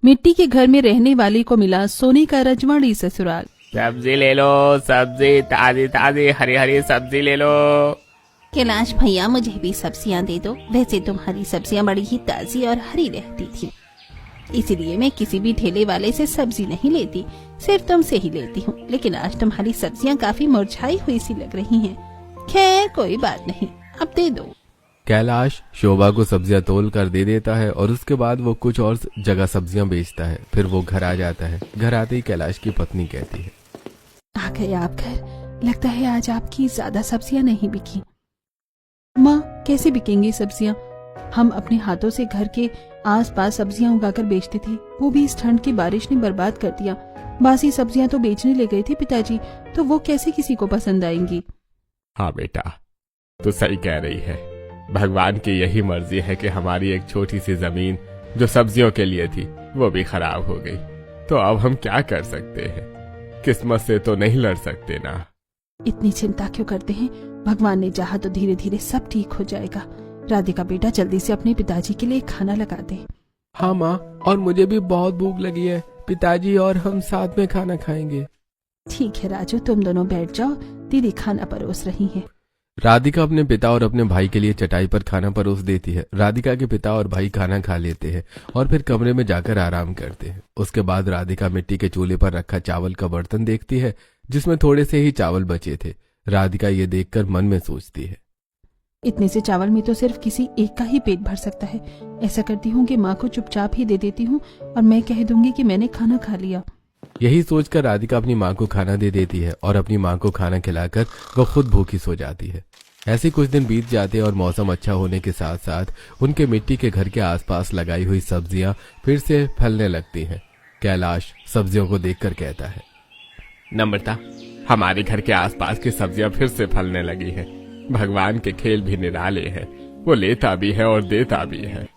मिट्टी के घर में रहने वाले को मिला सोने का रजवाड़ी ससुराल। सब्जी ले लो, सब्जी ताजी ताजी हरी हरी सब्जी ले लो। कैलाश भैया मुझे भी सब्जियां दे दो। वैसे तुम्हारी सब्जियां बड़ी ही ताजी और हरी रहती थी, इसीलिए मैं किसी भी ठेले वाले से सब्जी नहीं लेती, सिर्फ तुमसे ही लेती हूँ। लेकिन आज तुम्हारी सब्जियां काफी मुरझाई हुई सी लग रही हैं। खैर कोई बात नहीं, अब दे दो। कैलाश शोभा को सब्जियां तोल कर दे देता है और उसके बाद वो कुछ और जगह सब्जियां बेचता है। फिर वो घर आ जाता है। घर आते ही कैलाश की पत्नी कहती है, आ गए आप घर। लगता है आज आपकी ज्यादा सब्जियां नहीं बिकी। माँ, कैसे बिकेंगी सब्जियां? हम अपने हाथों से घर के आसपास सब्जियां उगाकर बेचते थे, वो भी इस ठंड की बारिश ने बर्बाद कर दिया। बासी सब्जियां तो बेचने ले गए थे पिताजी, तो वो कैसे किसी को पसंद आएंगी? हाँ बेटा, तू सही कह रही है। भगवान की यही मर्जी है कि हमारी एक छोटी सी जमीन जो सब्जियों के लिए थी वो भी खराब हो गई। तो अब हम क्या कर सकते हैं? किस्मत से तो नहीं लड़ सकते ना। इतनी चिंता क्यों करते हैं? भगवान ने चाहा तो धीरे धीरे सब ठीक हो जाएगा। राधिका बेटा, जल्दी से अपने पिताजी के लिए खाना लगा दे। हाँ माँ, और मुझे भी बहुत भूख लगी है। पिताजी और हम साथ में खाना खाएंगे। ठीक है राजू, तुम दोनों बैठ जाओ, दीदी खाना परोस रही है। राधिका अपने पिता और अपने भाई के लिए चटाई पर खाना परोस देती है। राधिका के पिता और भाई खाना खा लेते हैं और फिर कमरे में जाकर आराम करते हैं। उसके बाद राधिका मिट्टी के चूल्हे पर रखा चावल का बर्तन देखती है जिसमें थोड़े से ही चावल बचे थे। राधिका ये देखकर मन में सोचती है, इतने से चावल में तो सिर्फ किसी एक का ही पेट भर सकता है। ऐसा करती हूँ कि माँ को चुपचाप ही दे देती हूँ और मैं कह दूंगी कि मैंने खाना खा लिया। यही सोचकर राधिका अपनी माँ को खाना दे देती है और अपनी माँ को खाना खिलाकर वो खुद भूखी सो जाती है। ऐसे कुछ दिन बीत जाते और मौसम अच्छा होने के साथ साथ उनके मिट्टी के घर के आसपास लगाई हुई सब्जियां फिर से फलने लगती हैं। कैलाश सब्जियों को देखकर कहता है, नम्रता, हमारे घर के आसपास की सब्जियां फिर से फलने लगी है। भगवान के खेल भी निराले हैं, वो लेता भी है और देता भी है।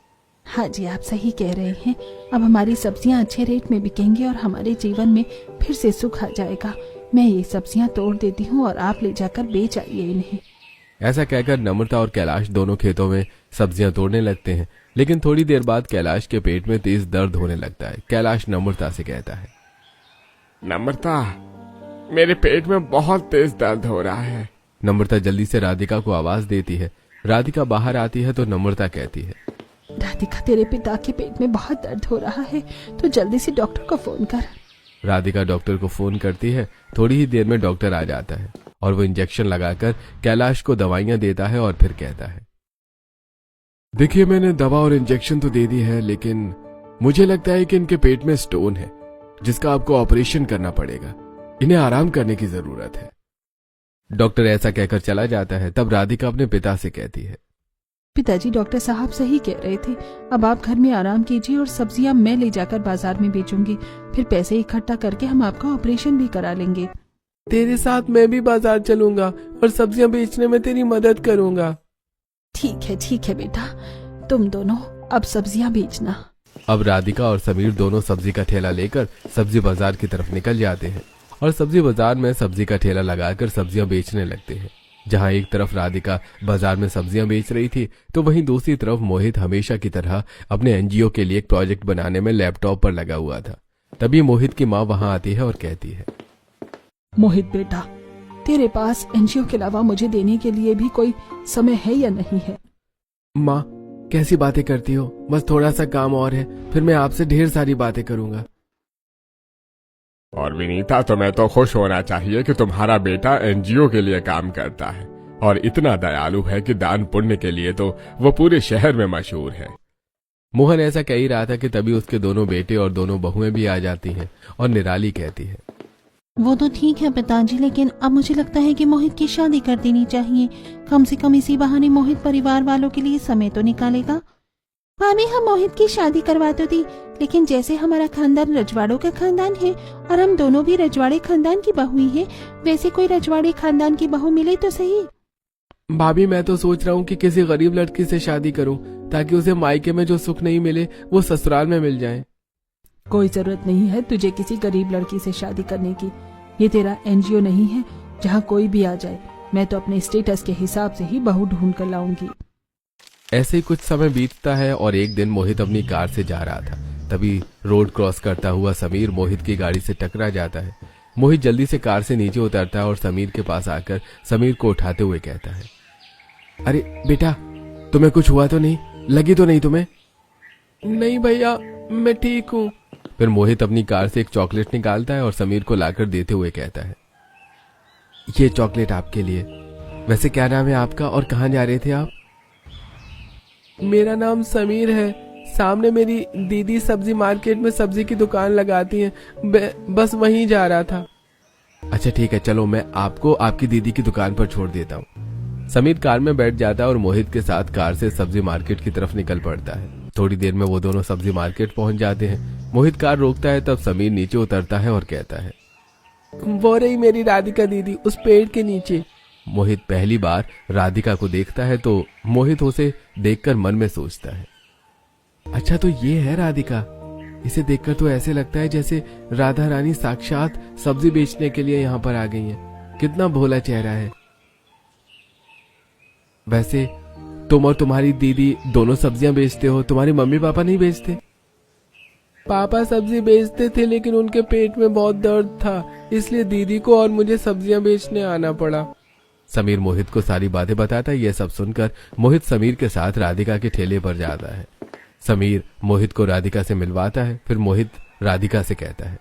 हाँ जी, आप सही कह रहे हैं। अब हमारी सब्जियां अच्छे रेट में बिकेंगी और हमारे जीवन में फिर से सुख आ जाएगा। मैं ये सब्जियां तोड़ देती हूँ और आप ले जाकर बेच आइए इन्हें। ऐसा कहकर नम्रता और कैलाश दोनों खेतों में सब्जियां तोड़ने लगते हैं। लेकिन थोड़ी देर बाद कैलाश के पेट में तेज दर्द होने लगता है। कैलाश नम्रता से कहता है, नम्रता, मेरे पेट में बहुत तेज दर्द हो रहा है। नम्रता जल्दी से राधिका को आवाज देती है। राधिका बाहर आती है तो नम्रता कहती है, राधिका, तेरे पिता के पेट में बहुत दर्द हो रहा है, तो जल्दी से डॉक्टर को फोन कर। राधिका डॉक्टर को फोन करती है। थोड़ी ही देर में डॉक्टर आ जाता है और वो इंजेक्शन लगाकर कैलाश को दवाइयां देता है और फिर कहता है, देखिए, मैंने दवा और इंजेक्शन तो दे दी है, लेकिन मुझे लगता है कि इनके पेट में स्टोन है जिसका आपको ऑपरेशन करना पड़ेगा। इन्हें आराम करने की जरूरत है। डॉक्टर ऐसा कहकर चला जाता है। तब राधिका अपने पिता से कहती है, पिताजी, डॉक्टर साहब सही कह रहे थे। अब आप घर में आराम कीजिए और सब्जियां मैं ले जाकर बाजार में बेचूंगी। फिर पैसे इकट्ठा करके हम आपका ऑपरेशन भी करा लेंगे। तेरे साथ मैं भी बाजार चलूंगा और सब्जियां बेचने में तेरी मदद करूंगा। ठीक है बेटा, तुम दोनों अब सब्जियां बेचना। अब राधिका और समीर दोनों सब्जी का ठेला लेकर सब्जी बाजार की तरफ निकल जाते हैं और सब्जी बाजार में सब्जी का ठेला लगाकर सब्जियां बेचने लगते हैं। जहां एक तरफ राधिका बाजार में सब्जियां बेच रही थी तो वहीं दूसरी तरफ मोहित हमेशा की तरह अपने एनजीओ के लिए एक प्रोजेक्ट बनाने में लैपटॉप पर लगा हुआ था। तभी मोहित की माँ वहां आती है और कहती है, मोहित बेटा, तेरे पास एनजीओ के अलावा मुझे देने के लिए भी कोई समय है या नहीं है? माँ, कैसी बातें करती हो? बस थोड़ा सा काम और है, फिर मैं आपसे ढेर सारी बातें करूंगा। और विनीता, तुम्हें तो खुश होना चाहिए कि तुम्हारा बेटा एनजीओ के लिए काम करता है और इतना दयालु है कि दान पुण्य के लिए तो वो पूरे शहर में मशहूर है। मोहन ऐसा कह ही रहा था कि तभी उसके दोनों बेटे और दोनों बहुएं भी आ जाती हैं और निराली कहती है, वो तो ठीक है पिताजी, लेकिन अब मुझे लगता है कि मोहित की शादी कर देनी चाहिए। कम से कम इसी बहाने मोहित परिवार वालों के लिए समय तो निकालेगा। भाभी, हम मोहित की शादी करवा तो दी, लेकिन जैसे हमारा खानदान रजवाड़ों का खानदान है और हम दोनों भी रजवाड़े खानदान की बहू ही हैं, वैसे कोई रजवाड़े खानदान की बहू मिले तो सही। भाभी, मैं तो सोच रहा हूँ कि किसी गरीब लड़की से शादी करूँ ताकि उसे मायके में जो सुख नहीं मिले वो ससुराल में मिल जाए। कोई जरूरत नहीं है तुझे किसी गरीब लड़की से शादी करने की। ये तेरा एनजीओ नहीं है जहाँ कोई भी आ जाए। मैं तो अपने स्टेटस के हिसाब से ही बहू ढूंढ कर लाऊंगी। ऐसे ही कुछ समय बीतता है और एक दिन मोहित अपनी कार से जा रहा था। तभी रोड क्रॉस करता हुआ समीर मोहित की गाड़ी से टकरा जाता है। मोहित जल्दी से कार से नीचे उतरता है और समीर के पास आकर समीर को उठाते हुए कहता है, अरे बेटा, तुम्हें कुछ हुआ तो नहीं? लगी तो नहीं तुम्हें? नहीं भैया, मैं ठीक हूँ। फिर मोहित अपनी कार से एक चॉकलेट निकालता है और समीर को लाकर देते हुए कहता है, ये चॉकलेट आपके लिए। वैसे क्या नाम है आपका और कहाँ जा रहे थे आप? मेरा नाम समीर है। सामने मेरी दीदी सब्जी मार्केट में सब्जी की दुकान लगाती हैं, बस वहीं जा रहा था। अच्छा ठीक है, चलो मैं आपको आपकी दीदी की दुकान पर छोड़ देता हूँ। समीर कार में बैठ जाता है और मोहित के साथ कार से सब्जी मार्केट की तरफ निकल पड़ता है। थोड़ी देर में वो दोनों सब्जी मार्केट पहुंच जाते हैं। मोहित कार रोकता है, तब समीर नीचे उतरता है और कहता है, वो रही मेरी राधिका दीदी उस पेड़ के नीचे। मोहित पहली बार राधिका को देखता है तो मोहित उसे देखकर मन में सोचता है, अच्छा तो ये है राधिका। इसे देखकर तो ऐसे लगता है जैसे राधा रानी साक्षात सब्जी बेचने के लिए यहाँ पर आ गई हैं। कितना भोला चेहरा है। वैसे तुम और तुम्हारी दीदी दोनों सब्जियां बेचते हो, तुम्हारे मम्मी पापा नहीं बेचते? पापा सब्जी बेचते थे लेकिन उनके पेट में बहुत दर्द था, इसलिए दीदी को और मुझे सब्जियां बेचने आना पड़ा। समीर मोहित को सारी बातें बताता है। यह सब सुनकर मोहित समीर के साथ राधिका के ठेले पर जाता है। समीर मोहित को राधिका से मिलवाता है। फिर मोहित राधिका से कहता है,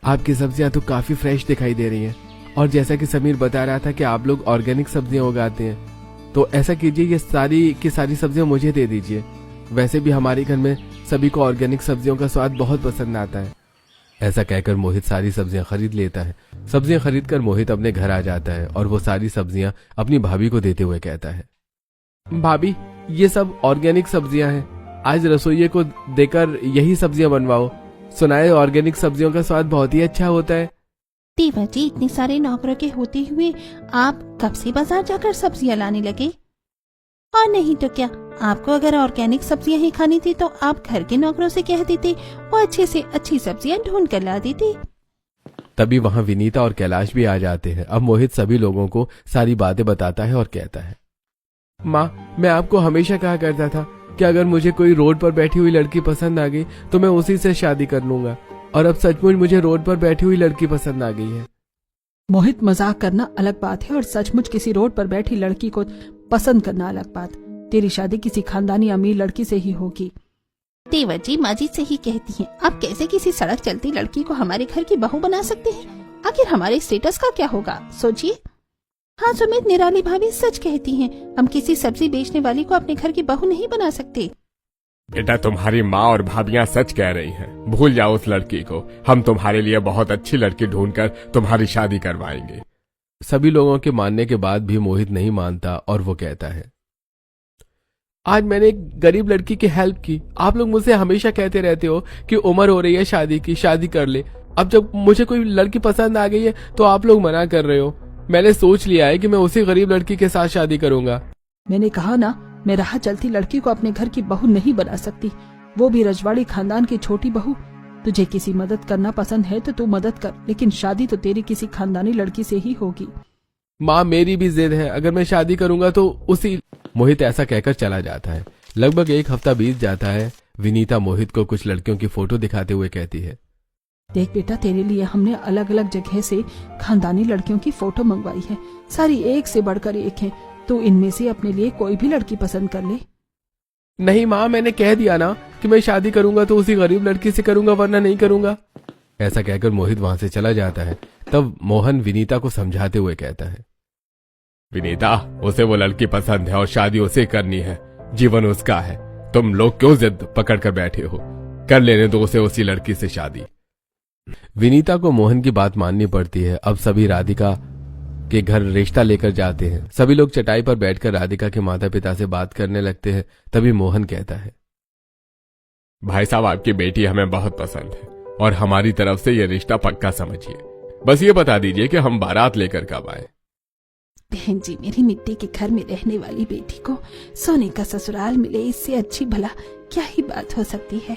आपकी सब्जियां तो काफी फ्रेश दिखाई दे रही हैं, और जैसा कि समीर बता रहा था कि आप लोग ऑर्गेनिक सब्जियां उगाते हैं, तो ऐसा कीजिए ये सारी की सारी सब्जियां मुझे दे दीजिए। वैसे भी हमारे घर में सभी को ऑर्गेनिक सब्जियों का स्वाद बहुत पसंद आता है। ऐसा कहकर मोहित सारी सब्जियां खरीद लेता है। सब्जियां खरीदकर मोहित अपने घर आ जाता है और वो सारी सब्जियां अपनी भाभी को देते हुए कहता है, भाभी ये सब ऑर्गेनिक सब्जियां हैं, आज रसोइये को देकर यही सब्जियां बनवाओ। सुनाए ऑर्गेनिक सब्जियों का स्वाद बहुत ही अच्छा होता है। देवर जी, इतने सारे नौकरों के होते हुए आप कब से बाजार जाकर सब्जियां लाने लगे? और नहीं तो क्या, आपको अगर ऑर्गेनिक सब्जियां ही खानी थी तो आप घर के नौकरों से कह देते, वो अच्छे से अच्छी सब्जियां ढूंढ कर ला देते। तभी वहां विनीता और कैलाश भी आ जाते हैं। अब मोहित सभी लोगों को सारी बातें बताता है और कहता है, माँ, मैं आपको हमेशा कहा करता था कि अगर मुझे कोई रोड पर बैठी हुई लड़की पसंद आ गई तो मैं उसी से शादी कर लूंगा, और अब सचमुच मुझे रोड पर बैठी हुई लड़की पसंद आ गई है। मोहित, मजाक करना अलग बात है और सचमुच किसी रोड पर बैठी लड़की को पसंद करना अलग बात। तेरी शादी किसी खानदानी अमीर लड़की से ही होगी। देवर जी, माँ जी सही कहती हैं। आप कैसे किसी सड़क चलती लड़की को हमारे घर की बहू बना सकते हैं? आखिर हमारे स्टेटस का क्या होगा, सोचिए। हाँ सुमित, निराली भाभी सच कहती हैं। हम किसी सब्जी बेचने वाली को अपने घर की बहू नहीं बना सकते। बेटा, तुम्हारी माँ और भाभियाँ सच कह रही हैं। भूल जाओ उस लड़की को। हम तुम्हारे लिए बहुत अच्छी लड़की ढूंढकर तुम्हारी शादी करवाएंगे। सभी लोगों के मानने के बाद भी मोहित नहीं मानता और वो कहता है, आज मैंने एक गरीब लड़की की हेल्प की। आप लोग मुझसे हमेशा कहते रहते हो कि उम्र हो रही है शादी की, शादी कर ले। अब जब मुझे कोई लड़की पसंद आ गई है तो आप लोग मना कर रहे हो। मैंने सोच लिया है कि मैं उसी गरीब लड़की के साथ शादी करूंगा। मैंने कहा ना, मैं राह चलती लड़की को अपने घर की बहू नहीं बना सकती, वो भी रजवाड़ी खानदान की छोटी बहू। तुझे किसी मदद करना पसंद है तो तू मदद कर, लेकिन शादी तो तेरी किसी खानदानी लड़की से ही होगी। माँ, मेरी भी जिद है, अगर मैं शादी करूंगा तो उसी। मोहित ऐसा कहकर चला जाता है। लगभग एक हफ्ता बीत जाता है। विनीता मोहित को कुछ लड़कियों की फोटो दिखाते हुए कहती है, देख बेटा, तेरे लिए हमने अलग अलग जगह से खानदानी लड़कियों की फोटो मंगवाई है। सारी एक से बढ़कर एक है। तो इनमें से अपने लिए कोई भी लड़की पसंद कर ले। नहीं माँ, मैंने कह दिया ना कि मैं शादी करूंगा तो उसी गरीब लड़की से करूंगा, वरना नहीं करूंगा। ऐसा कहकर मोहित वहां से चला जाता है। तब मोहन विनीता को समझाते हुए कहता है, विनीता, उसे वो लड़की पसंद है और शादी उसे करनी है। जीवन उसका है। तुम लोग क्यों जिद पकड़ कर बैठे हो? कर लेने दो उसे उसी लड़की से शादी। विनीता को मोहन की बात माननी पड़ती है। अब सभी राधिका के घर रिश्ता लेकर जाते हैं। सभी लोग चटाई पर बैठकर राधिका के माता पिता से बात करने लगते हैं। तभी मोहन कहता है, भाई साहब, आपकी बेटी हमें बहुत पसंद है और हमारी तरफ से ये रिश्ता पक्का समझिए। बस ये बता दीजिए कि हम बारात लेकर कब आए। बहन जी, मेरी मिट्टी के घर में रहने वाली बेटी को सोने का ससुराल मिले, इससे अच्छी भला क्या ही बात हो सकती है।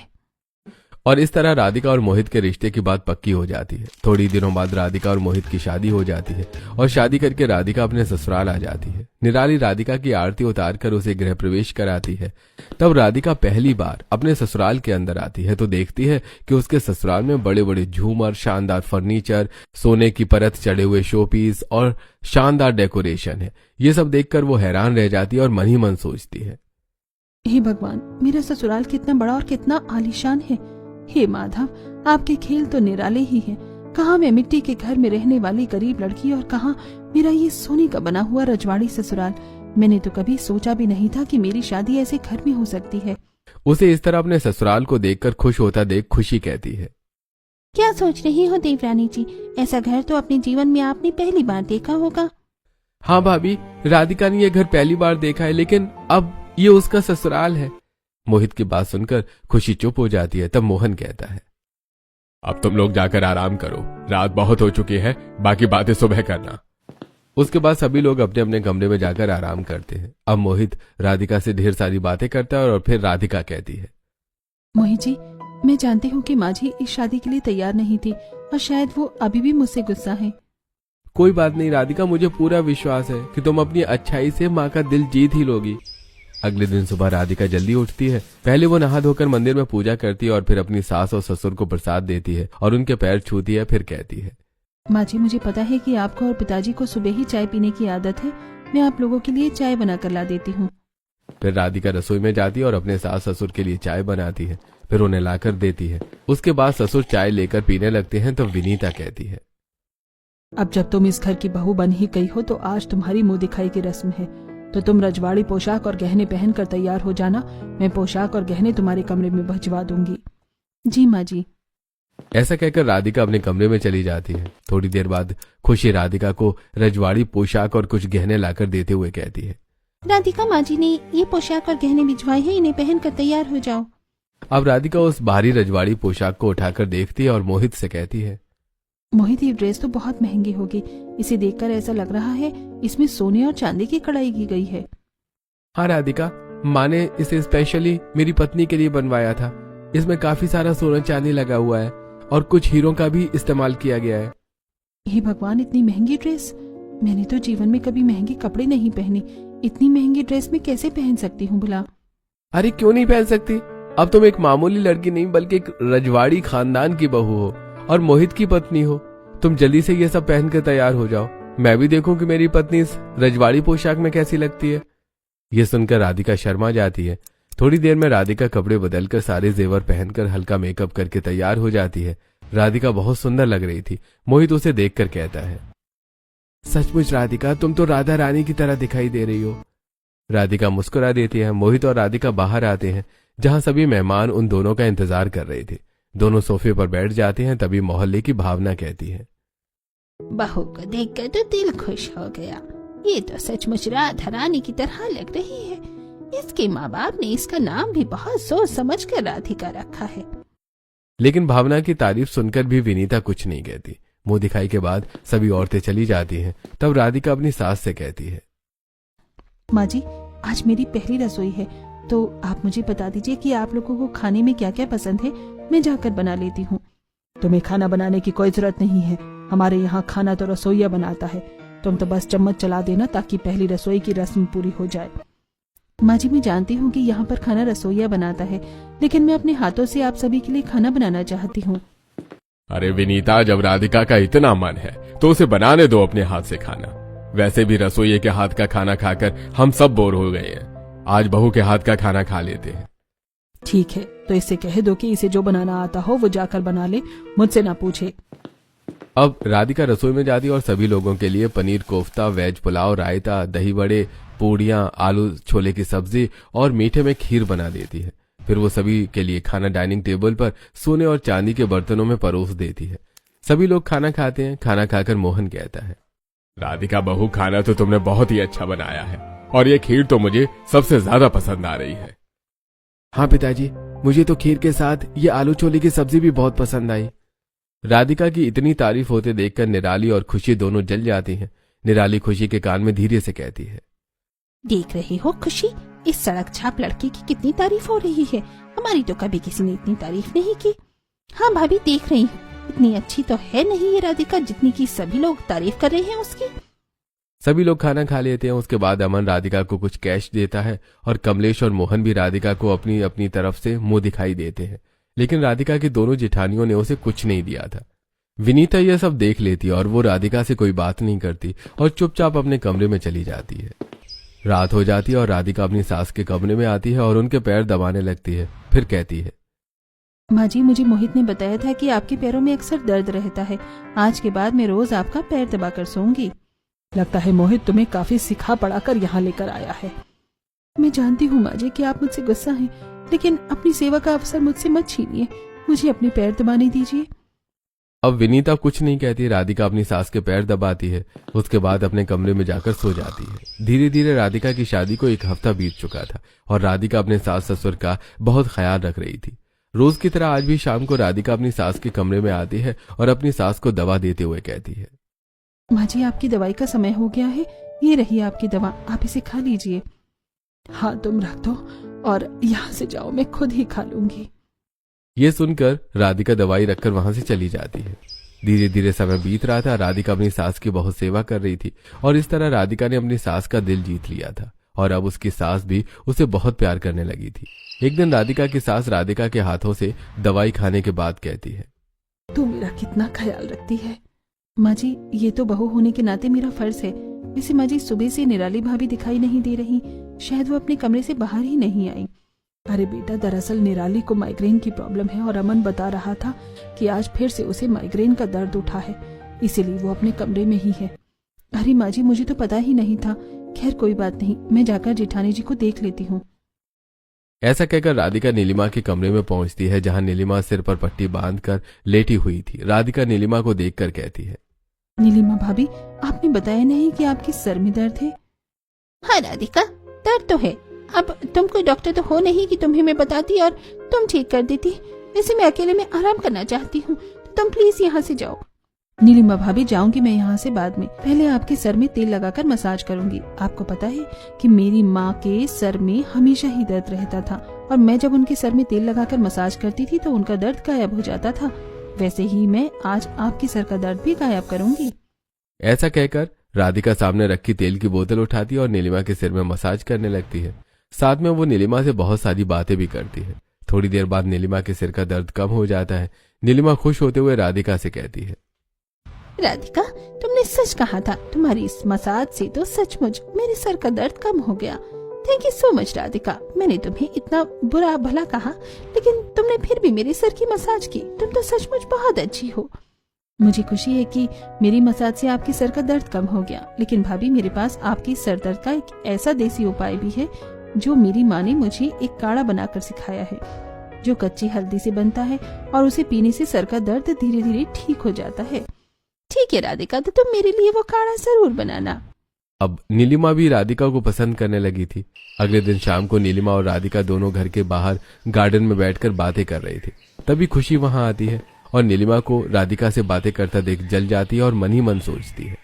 और इस तरह राधिका और मोहित के रिश्ते की बात पक्की हो जाती है। थोड़ी दिनों बाद राधिका और मोहित की शादी हो जाती है और शादी करके राधिका अपने ससुराल आ जाती है। निराली राधिका की आरती उतार कर उसे गृह प्रवेश कराती है। तब राधिका पहली बार अपने ससुराल के अंदर आती है तो देखती है कि उसके ससुराल में बड़े बड़े झूमर, शानदार फर्नीचर, सोने की परत चढ़े हुए शोपीस और शानदार डेकोरेशन है। ये सब देखकर वो हैरान रह जाती है और मन ही मन सोचती है, हे भगवान, मेरा ससुराल कितना बड़ा और कितना आलीशान है। हे माधव, आपके खेल तो निराले ही हैं। कहाँ मैं मिट्टी के घर में रहने वाली गरीब लड़की और कहाँ मेरा ये सोने का बना हुआ रजवाड़ी ससुराल। मैंने तो कभी सोचा भी नहीं था कि मेरी शादी ऐसे घर में हो सकती है। उसे इस तरह अपने ससुराल को देखकर खुश होता देख खुशी कहती है, क्या सोच रही हो देवरानी जी? ऐसा घर तो अपने जीवन में आपने पहली बार देखा होगा। हाँ भाभी, राधिका ने ये घर पहली बार देखा है, लेकिन अब ये उसका ससुराल है। मोहित की बात सुनकर खुशी चुप हो जाती है। तब मोहन कहता है, अब तुम लोग जाकर आराम करो, रात बहुत हो चुकी है, बाकी बातें सुबह करना। उसके बाद सभी लोग अपने अपने कमरे में जाकर आराम करते हैं। अब मोहित राधिका से ढेर सारी बातें करता है और फिर राधिका कहती है, मोहित जी, मैं जानती हूँ कि माझी इस शादी के लिए तैयार नहीं थी और शायद वो अभी भी मुझसे गुस्सा है। कोई बात नहीं राधिका, मुझे पूरा विश्वास है कि तुम अपनी अच्छाई से माँ का दिल जीत ही लोगी। अगले दिन सुबह राधिका जल्दी उठती है। पहले वो नहा धोकर मंदिर में पूजा करती है और फिर अपनी सास और ससुर को प्रसाद देती है और उनके पैर छूती है। फिर कहती है, माँ जी, मुझे पता है कि आपको और पिताजी को सुबह ही चाय पीने की आदत है। मैं आप लोगों के लिए चाय बनाकर ला देती हूँ। फिर राधिका रसोई में जाती है और अपने सास ससुर के लिए चाय बनाती है, फिर उन्हें लाकर देती है। उसके बाद ससुर चाय लेकर पीने लगते हैं। तो विनीता कहती है, अब जब तुम इस घर की बहू बन ही गई हो तो आज तुम्हारी मुंह दिखाई की रस्म है। तो तुम रजवाड़ी पोशाक और गहने पहनकर तैयार हो जाना। मैं पोशाक और गहने तुम्हारे कमरे में भिजवा दूंगी। जी माँ जी। ऐसा कहकर राधिका अपने कमरे में चली जाती है। थोड़ी देर बाद खुशी राधिका को रजवाड़ी पोशाक और कुछ गहने लाकर देते हुए कहती है, राधिका माँ जी ने ये पोशाक और गहने भिजवाए हैं, इन्हें पहनकर तैयार हो जाओ। अब राधिका उस भारी रजवाड़ी पोशाक को उठाकर देखती है और मोहित से कहती है, मोहित, ये ड्रेस तो बहुत महंगी होगी। इसे देखकर ऐसा लग रहा है इसमें सोने और चांदी की कढ़ाई की गई है। हाँ राधिका, माँ ने इसे स्पेशली मेरी पत्नी के लिए बनवाया था। इसमें काफी सारा सोना चांदी लगा हुआ है और कुछ हीरों का भी इस्तेमाल किया गया है। हे भगवान, इतनी महंगी ड्रेस! मैंने तो जीवन में कभी महंगे कपड़े नहीं पहने। इतनी महंगी ड्रेस में कैसे पहन सकती हूँ भला? अरे क्यों नहीं पहन सकती? अब तुम एक मामूली लड़की नहीं बल्कि एक रजवाड़ी खानदान की बहू हो और मोहित की पत्नी हो। तुम जल्दी से ये सब पहन कर तैयार हो जाओ। मैं भी देखूं कि मेरी पत्नी इस रजवाड़ी पोशाक में कैसी लगती है। ये सुनकर राधिका शर्मा जाती है। थोड़ी देर में राधिका कपड़े बदलकर सारे जेवर पहनकर हल्का मेकअप करके तैयार हो जाती है। राधिका बहुत सुंदर लग रही थी। मोहित उसे देखकर कहता है, सचमुच राधिका, तुम तो राधा रानी की तरह दिखाई दे रही हो। राधिका मुस्कुरा देती है। मोहित और राधिका बाहर आते हैं जहां सभी मेहमान उन दोनों का इंतजार कर रहे थे। दोनों सोफे पर बैठ जाते हैं। तभी मोहल्ले की भावना कहती है, बहू को देखकर तो दिल खुश हो गया। ये तो सचमुच राधा रानी की तरह लग रही है। इसके माँ बाप ने इसका नाम भी बहुत सोच समझ कर राधिका रखा है। लेकिन भावना की तारीफ सुनकर भी विनीता कुछ नहीं कहती। मुंह दिखाई के बाद सभी औरतें चली जाती हैं। तब राधिका अपनी सास से कहती है, माँ जी, आज मेरी पहली रसोई है, तो आप मुझे बता दीजिए कि आप लोगों को खाने में क्या क्या पसंद है। मैं जाकर बना लेती हूँ। तुम्हें खाना बनाने की कोई जरूरत नहीं है। हमारे यहाँ खाना तो रसोईया बनाता है। तुम तो बस चम्मच चला देना ताकि पहली रसोई की रस्म पूरी हो जाए। माँ जी, मैं जानती हूँ कि यहाँ पर खाना रसोईया बनाता है, लेकिन मैं अपने हाथों से आप सभी के लिए खाना बनाना चाहती हूँ। अरे विनीता, जब राधिका का इतना मन है तो उसे बनाने दो अपने हाथ से खाना। वैसे भी रसोइये के हाथ का खाना खाकर हम सब बोर हो गए हैं। आज बहू के हाथ का खाना खा लेते हैं। ठीक है, तो इससे कह दो कि इसे जो बनाना आता हो वो जाकर बना ले, मुझसे ना पूछे। अब राधिका रसोई में जाती है और सभी लोगों के लिए पनीर कोफ्ता, वेज पुलाव, रायता, दही बड़े, पूड़ियां, आलू छोले की सब्जी और मीठे में खीर बना देती है। फिर वो सभी के लिए खाना डाइनिंग टेबल पर सोने और चांदी के बर्तनों में परोस देती है। सभी लोग खाना खाते हैं। खाना खाकर मोहन कहता है, राधिका बहू, खाना तो तुमने बहुत ही अच्छा बनाया है और ये खीर तो मुझे सबसे ज्यादा पसंद आ रही है। हाँ पिताजी, मुझे तो खीर के साथ ये आलू छोले की सब्जी भी बहुत पसंद आई। राधिका की इतनी तारीफ होते देखकर निराली और खुशी दोनों जल जाती हैं। निराली खुशी के कान में धीरे से कहती है, देख रही हो खुशी, इस सड़क छाप लड़की की कितनी तारीफ हो रही है। हमारी तो कभी किसी ने इतनी तारीफ नहीं की। हाँ भाभी देख रही हूँ, इतनी अच्छी तो है नहीं ये राधिका जितनी की सभी लोग तारीफ कर रहे हैं उसकी। सभी लोग खाना खा लेते हैं। उसके बाद अमन राधिका को कुछ कैश देता है और कमलेश और मोहन भी राधिका को अपनी अपनी तरफ से मुंह दिखाई देते हैं, लेकिन राधिका की दोनों जेठानियों ने उसे कुछ नहीं दिया था। विनीता यह सब देख लेती है और वो राधिका से कोई बात नहीं करती और चुपचाप अपने कमरे में चली जाती है। रात हो जाती है और राधिका अपनी सास के कमरे में आती है और उनके पैर दबाने लगती है। फिर कहती है, माँ जी, मुझे मोहित ने बताया था कि आपके पैरों में अक्सर दर्द रहता है। आज के बाद मैं रोज आपका पैर दबाकर सोऊंगी। लगता है मोहित तुम्हें काफी सिखा पढ़ाकर यहाँ लेकर आया है। मैं जानती हूँ माँ जी कि आप मुझसे गुस्सा हैं, लेकिन अपनी सेवा का अवसर मुझसे मत छीनिए। मुझे अपने पैर दबाने दीजिए। अब विनीता कुछ नहीं कहती। राधिका अपनी सास के पैर दबाती है। उसके बाद अपने कमरे में जाकर सो जाती है। धीरे धीरे राधिका की शादी को 1 हफ्ता बीत चुका था और राधिका अपने सास ससुर का बहुत ख्याल रख रही थी। रोज की तरह आज भी शाम को राधिका अपनी सास के कमरे में आती है और अपनी सास को दवा देते हुए कहती है, माँ जी, आपकी दवाई का समय हो गया है। ये रही आपकी दवा, आप इसे खा लीजिए। हाँ, तुम रख दो और यहाँ से जाओ, मैं खुद ही खा लूंगी। ये सुनकर राधिका दवाई रखकर वहां से चली जाती है। धीरे धीरे समय बीत रहा था। राधिका अपनी सास की बहुत सेवा कर रही थी और इस तरह राधिका ने अपनी सास का दिल जीत लिया था और अब उसकी सास भी उसे बहुत प्यार करने लगी थी। एक दिन राधिका की सास राधिका के हाथों से दवाई खाने के बाद कहती है, तू मेरा कितना ख्याल रखती है। माँ जी, ये तो बहू होने के नाते मेरा फर्ज है। वैसे माँ जी, सुबह से निराली भाभी दिखाई नहीं दे रही। शायद वो अपने कमरे से बाहर ही नहीं आई। अरे बेटा, दरअसल निराली को माइग्रेन की प्रॉब्लम है और अमन बता रहा था कि आज फिर से उसे माइग्रेन का दर्द उठा है, इसीलिए वो अपने कमरे में ही है। अरे माँ जी, मुझे तो पता ही नहीं था। खैर कोई बात नहीं, मैं जाकर जेठानी जी को देख लेती हूँ। ऐसा कहकर राधिका नीलिमा के कमरे में पहुंचती है, जहां नीलिमा सिर पर पट्टी बांधकर लेटी हुई थी। राधिका नीलिमा को देखकर कहती है, नीलिमा भाभी, आपने बताया नहीं कि आपके सर में दर्द है। हाँ राधिका, दर्द तो है। अब तुम कोई डॉक्टर तो हो नहीं कि तुम्हें मैं बताती और तुम ठीक कर देती। वैसे मैं अकेले में आराम करना चाहती हूँ, तो तुम प्लीज यहाँ से जाओ। नीलिमा भाभी, जाऊंगी मैं यहाँ से बाद में। पहले आपके सर में तेल लगाकर मसाज करूंगी। आपको पता है कि मेरी माँ के सर में हमेशा ही दर्द रहता था और मैं जब उनके सर में तेल लगाकर मसाज करती थी तो उनका दर्द गायब हो जाता था। वैसे ही मैं आज आपके सर का दर्द भी गायब करूंगी। ऐसा कहकर राधिका सामने रखी तेल की बोतल उठाती है और नीलिमा के सिर में मसाज करने लगती है। साथ में वो नीलिमा से बहुत सारी बातें भी करती है। थोड़ी देर बाद नीलिमा के सिर का दर्द कम हो जाता है। नीलिमा खुश होते हुए राधिका से कहती है, राधिका, तुमने सच कहा था। तुम्हारी इस मसाज से तो सचमुच मेरे सर का दर्द कम हो गया। Thank you so much Radhika. मैंने तुम्हें इतना बुरा भला कहा, लेकिन तुमने फिर भी मेरे सर की मसाज की। तुम तो सचमुच बहुत अच्छी हो। मुझे खुशी है कि मेरी मसाज से आपके सर का दर्द कम हो गया, लेकिन भाभी, मेरे पास आपकी सर दर्द का एक ऐसा देसी उपाय भी है जो मेरी माँ ने मुझे एक काढ़ा बनाकर सिखाया है, जो कच्ची हल्दी से बनता है और उसे पीने से सर का दर्द धीरे धीरे ठीक हो जाता है। ठीक है राधिका, तो तुम मेरे लिए वो काढ़ा जरूर बनाना। अब नीलिमा भी राधिका को पसंद करने लगी थी। अगले दिन शाम को नीलिमा और राधिका दोनों घर के बाहर गार्डन में बैठकर बातें कर रहे थे। तभी खुशी वहां आती है और नीलिमा को राधिका से बातें करता देख जल जाती है और मन ही मन सोचती है,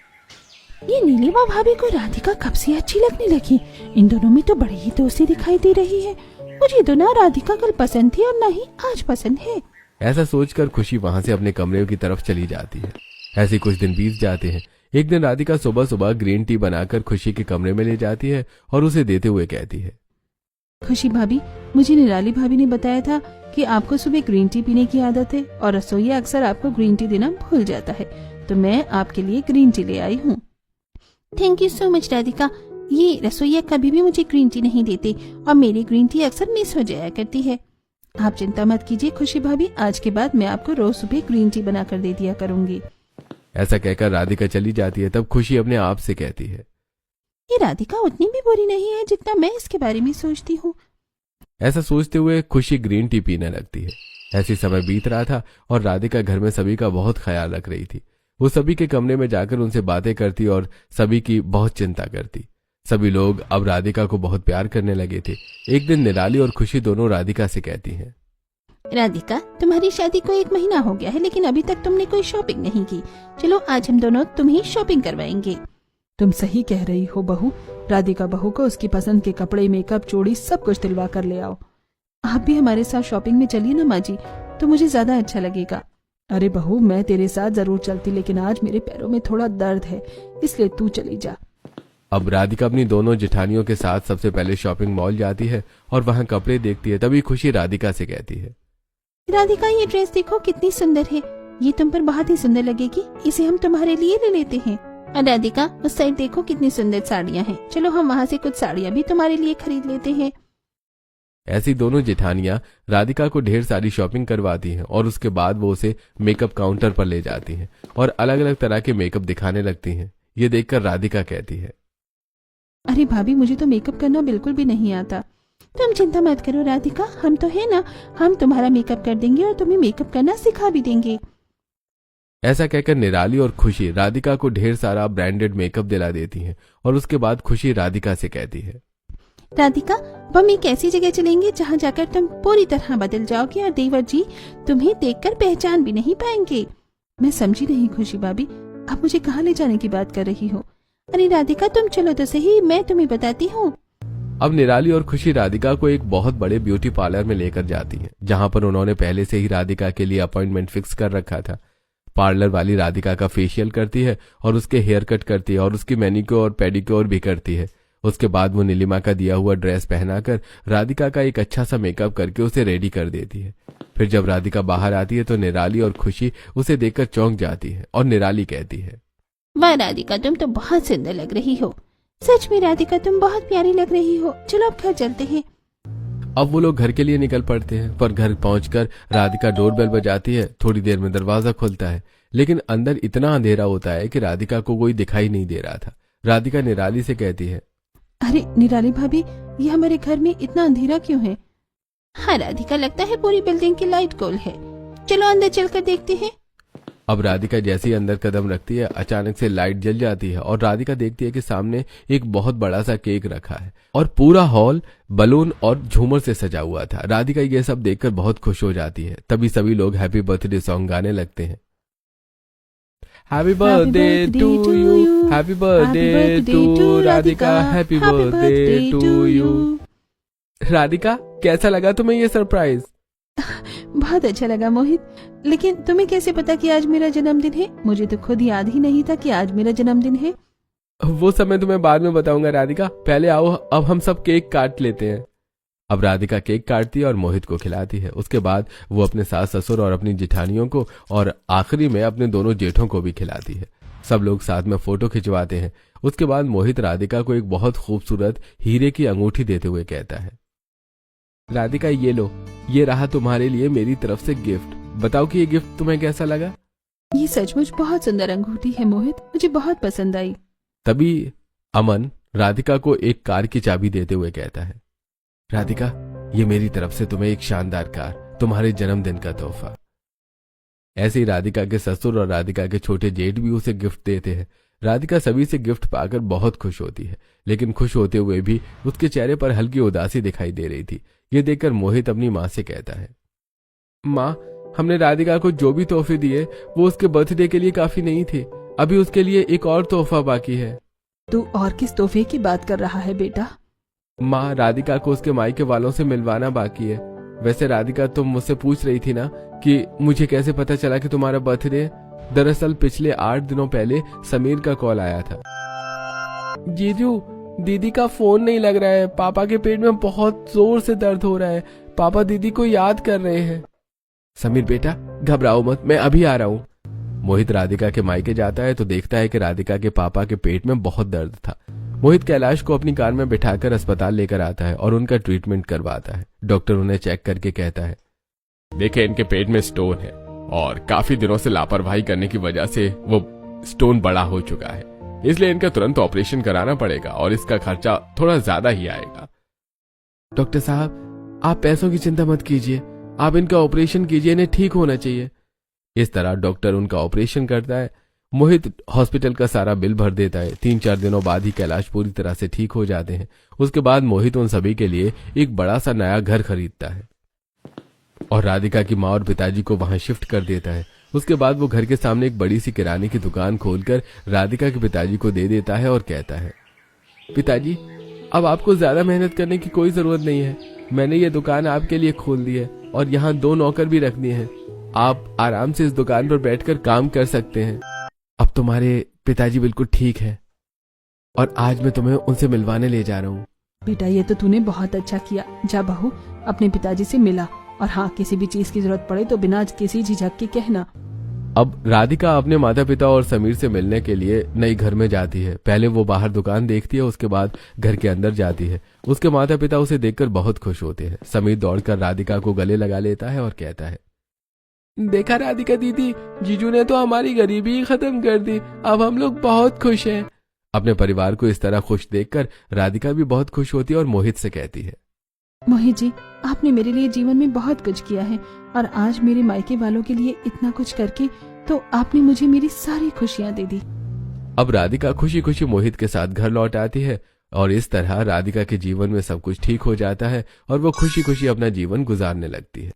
ये नीलिमा भाभी को राधिका कब से अच्छी लगने लगी। इन दोनों में तो बड़ी ही दोस्ती दिखाई दे रही है। मुझे तो ना राधिका कल पसंद थी और ना ही आज पसंद है। ऐसा सोचकर खुशी वहां से अपने कमरे की तरफ चली जाती है। ऐसे कुछ दिन बीत जाते हैं। एक दिन राधिका सुबह सुबह ग्रीन टी बनाकर खुशी के कमरे में ले जाती है और उसे देते हुए कहती है, खुशी भाभी, मुझे निराली भाभी ने बताया था कि आपको सुबह ग्रीन टी पीने की आदत है और रसोईया अक्सर आपको ग्रीन टी देना भूल जाता है, तो मैं आपके लिए ग्रीन टी ले आई हूँ। Thank you so much Radhika. ये रसोईया कभी भी मुझे ग्रीन टी नहीं देते और मेरी ग्रीन टी अक्सर मिस हो जाया करती है। आप चिंता मत कीजिए खुशी भाभी, आज के बाद मैं आपको रोज सुबह ग्रीन टी बनाकर दे दिया करूंगी। ऐसा कहकर राधिका चली जाती है। तब खुशी अपने आप से कहती है, ये राधिका उतनी भी बुरी नहीं है जितना मैं इसके बारे में सोचती हूँ। ऐसा सोचते हुए खुशी ग्रीन टी पीने लगती है। ऐसी समय बीत रहा था और राधिका घर में सभी का बहुत ख्याल रख रही थी। वो सभी के कमरे में जाकर उनसे बातें करती और सभी की बहुत चिंता करती। सभी लोग अब राधिका को बहुत प्यार करने लगे थे। एक दिन निराली और खुशी दोनों राधिका से कहती हैं, राधिका, तुम्हारी शादी को 1 महीना हो गया है, लेकिन अभी तक तुमने कोई शॉपिंग नहीं की। चलो आज हम दोनों तुम्हें शॉपिंग करवाएंगे। तुम सही कह रही हो बहू। राधिका बहू को उसकी पसंद के कपड़े, मेकअप, चूड़ी सब कुछ दिलवा कर ले आओ। आप भी हमारे साथ शॉपिंग में चलिए ना माँ जी। तो मुझे ज्यादा अच्छा लगेगा। अरे बहू, मैं तेरे साथ जरूर चलती, लेकिन आज मेरे पैरों में थोड़ा दर्द है, इसलिए तू चली जा। अब राधिका अपनी दोनों जेठानियों के साथ सबसे पहले शॉपिंग मॉल जाती है और वहां कपड़े देखती है। तभी खुशी राधिका से कहती है, राधिका ये ड्रेस देखो कितनी सुंदर है, ये तुम पर बहुत ही सुंदर लगेगी, इसे हम तुम्हारे लिए ले लेते हैं। और राधिका उस साइड देखो कितनी सुंदर साड़ियाँ हैं, चलो हम वहाँ से कुछ साड़ियाँ भी तुम्हारे लिए खरीद लेते हैं। ऐसी दोनों जेठानियां राधिका को ढेर सारी शॉपिंग करवाती हैं और उसके बाद वो उसे मेकअप काउंटर पर ले जाती हैं और अलग अलग तरह के मेकअप दिखाने लगती हैं। ये देखकर राधिका कहती है, अरे भाभी, मुझे तो मेकअप करना बिल्कुल भी नहीं आता। तुम चिंता मत करो राधिका, हम तो है ना, हम तुम्हारा मेकअप कर देंगे और तुम्हें मेकअप करना सिखा भी देंगे। ऐसा कहकर निराली और खुशी राधिका को ढेर सारा ब्रांडेड मेकअप दिला देती हैं और उसके बाद खुशी राधिका से कहती है, राधिका अब हम एक ऐसी जगह चलेंगे जहाँ जाकर तुम पूरी तरह बदल जाओगे और देवर जी तुम्हें देखकर पहचान भी नहीं पाएंगे। मैं समझी नहीं खुशी भाभी, आप मुझे कहाँ ले जाने की बात कर रही हो? अरे राधिका तुम चलो तो सही, मैं तुम्हें बताती हूँ। अब निराली और खुशी राधिका को एक बहुत बड़े ब्यूटी पार्लर में लेकर जाती हैं, जहां पर उन्होंने पहले से ही राधिका के लिए अपॉइंटमेंट फिक्स कर रखा था। पार्लर वाली राधिका का फेशियल करती है और उसके हेयर कट करती है और उसकी मैनिक्योर और पेडिक्योर भी करती है। उसके बाद वो नीलिमा का दिया हुआ ड्रेस पहनाकर राधिका का एक अच्छा सा मेकअप करके उसे रेडी कर देती है। फिर जब राधिका बाहर आती है तो निराली और खुशी उसे देखकर चौंक जाती है और निराली कहती है, वाह राधिका तुम तो बहुत सुंदर लग रही हो, सच में राधिका तुम बहुत प्यारी लग रही हो, चलो अब घर चलते हैं। अब वो लोग घर के लिए निकल पड़ते हैं, पर घर पहुंचकर राधिका डोरबेल बजाती है। थोड़ी देर में दरवाजा खुलता है, लेकिन अंदर इतना अंधेरा होता है कि राधिका को कोई दिखाई नहीं दे रहा था। राधिका निराली से कहती है, अरे निराली भाभी, ये हमारे घर में इतना अंधेरा क्यों है? हाँ राधिका, लगता है पूरी बिल्डिंग की लाइट गोल है, चलो अंदर चलकर देखते हैं। अब राधिका जैसे ही अंदर कदम रखती है, अचानक से लाइट जल जाती है और राधिका देखती है कि सामने एक बहुत बड़ा सा केक रखा है और पूरा हॉल बलून और झूमर से सजा हुआ था। राधिका ये सब देखकर बहुत खुश हो जाती है। तभी सभी लोग हैप्पी बर्थडे सॉन्ग गाने लगते हैं। Happy birthday to you, happy birthday to Radhika, happy birthday to you. Radhika, कैसा लगा तुम्हें ये सरप्राइज? बहुत अच्छा लगा मोहित, लेकिन तुम्हें कैसे पता कि आज मेरा जन्मदिन है? मुझे तो खुद याद ही नहीं था कि आज मेरा जन्मदिन है। वो सब मैं तुम्हें बाद में बताऊंगा राधिका, पहले आओ अब हम सब केक काट लेते हैं। अब राधिका केक काटती है और मोहित को खिलाती है। उसके बाद वो अपने सास ससुर और अपनी जेठानियों को और आखिरी में अपने दोनों जेठों को भी खिलाती है। सब लोग साथ में फोटो खिंचवाते हैं। उसके बाद मोहित राधिका को एक बहुत खूबसूरत हीरे की अंगूठी देते हुए कहता है, राधिका ये लो, ये रहा तुम्हारे लिए मेरी तरफ से गिफ्ट। बताओ कि ये गिफ्ट तुम्हें कैसा लगा? ये सचमुच बहुत सुंदर अंगूठी है मोहित, मुझे बहुत पसंद आई। तभी अमन राधिका को एक कार की चाबी देते हुए कहता है, राधिका ये मेरी तरफ से तुम्हें एक शानदार कार, तुम्हारे जन्मदिन का तोहफा। ऐसे ही राधिका के ससुर और राधिका के छोटे जेठ भी उसे गिफ्ट देते हैं। राधिका सभी से गिफ्ट पाकर बहुत खुश होती है, लेकिन खुश होते हुए भी उसके चेहरे पर हल्की उदासी दिखाई दे रही थी। ये देखकर मोहित अपनी माँ से कहता है, माँ हमने राधिका को जो भी तोहफे दिए वो उसके बर्थडे के लिए काफी नहीं थे, अभी उसके लिए एक और तोहफा बाकी है। तू और किस तोहफे की बात कर रहा है बेटा? माँ राधिका को उसके मायके वालों से मिलवाना बाकी है। वैसे राधिका तुम मुझसे पूछ रही थी ना कि मुझे कैसे पता चला कि तुम्हारा बर्थडे है। दरअसल पिछले 8 दिनों पहले समीर का कॉल आया था। जीजू दीदी का फोन नहीं लग रहा है, पापा के पेट में बहुत जोर से दर्द हो रहा है, पापा दीदी को याद कर रहे हैं। समीर बेटा घबराओ मत, मैं अभी आ रहा हूँ। मोहित राधिका के मायके जाता है तो देखता है कि राधिका के पापा के पेट में बहुत दर्द था। मोहित कैलाश को अपनी कार में बिठाकर अस्पताल लेकर आता है और उनका ट्रीटमेंट करवाता है। डॉक्टर उन्हें चेक करके कहता है, देखिए इनके पेट में स्टोन है और काफी दिनों से लापरवाही करने की वजह से वो स्टोन बड़ा हो चुका है, इसलिए इनका तुरंत ऑपरेशन कराना पड़ेगा और इसका खर्चा थोड़ा ज्यादा ही आएगा। डॉक्टर साहब आप पैसों की चिंता मत कीजिए, आप इनका ऑपरेशन कीजिए, इन्हें ठीक होना चाहिए। इस तरह डॉक्टर उनका ऑपरेशन करता है। मोहित हॉस्पिटल का सारा बिल भर देता है। 3-4 दिनों बाद ही कैलाश पूरी तरह से ठीक हो जाते हैं। उसके बाद मोहित उन सभी के लिए एक बड़ा सा नया घर खरीदता है और राधिका की माँ और पिताजी को वहां शिफ्ट कर देता है। उसके बाद वो घर के सामने एक बड़ी सी किराने की दुकान खोलकर राधिका के पिताजी को दे देता है और कहता है, पिताजी अब आपको ज्यादा मेहनत करने की कोई जरूरत नहीं है, मैंने ये दुकान आपके लिए खोल दी है। और यहाँ 2 नौकर भी रखनी है। आप आराम से इस दुकान पर बैठकर काम कर सकते हैं। अब तुम्हारे पिताजी बिल्कुल ठीक है और आज मैं तुम्हें उनसे मिलवाने ले जा रहा हूँ। बेटा ये तो तूने बहुत अच्छा किया। जा बहू अपने पिताजी से मिला, और हाँ किसी भी चीज की जरूरत पड़े तो बिना किसी झिझक के कहना। अब राधिका अपने माता पिता और समीर से मिलने के लिए नई घर में जाती है। पहले वो बाहर दुकान देखती है, उसके बाद घर के अंदर जाती है। उसके माता पिता उसे देखकर बहुत खुश होते हैं। समीर दौड़कर राधिका को गले लगा लेता है और कहता है, देखा राधिका दीदी, जीजू ने तो हमारी गरीबी ही खत्म कर दी। अब हम लोग बहुत खुश हैं। अपने परिवार को इस तरह खुश देखकर राधिका भी बहुत खुश होती है और मोहित से कहती है, मोहित जी आपने मेरे लिए जीवन में बहुत कुछ किया है, और आज मेरे मायके वालों के लिए इतना कुछ करके तो आपने मुझे मेरी सारी खुशियां दे दी। अब राधिका खुशी खुशी मोहित के साथ घर लौट आती है और इस तरह राधिका के जीवन में सब कुछ ठीक हो जाता है और वो खुशी खुशी अपना जीवन गुजारने लगती है।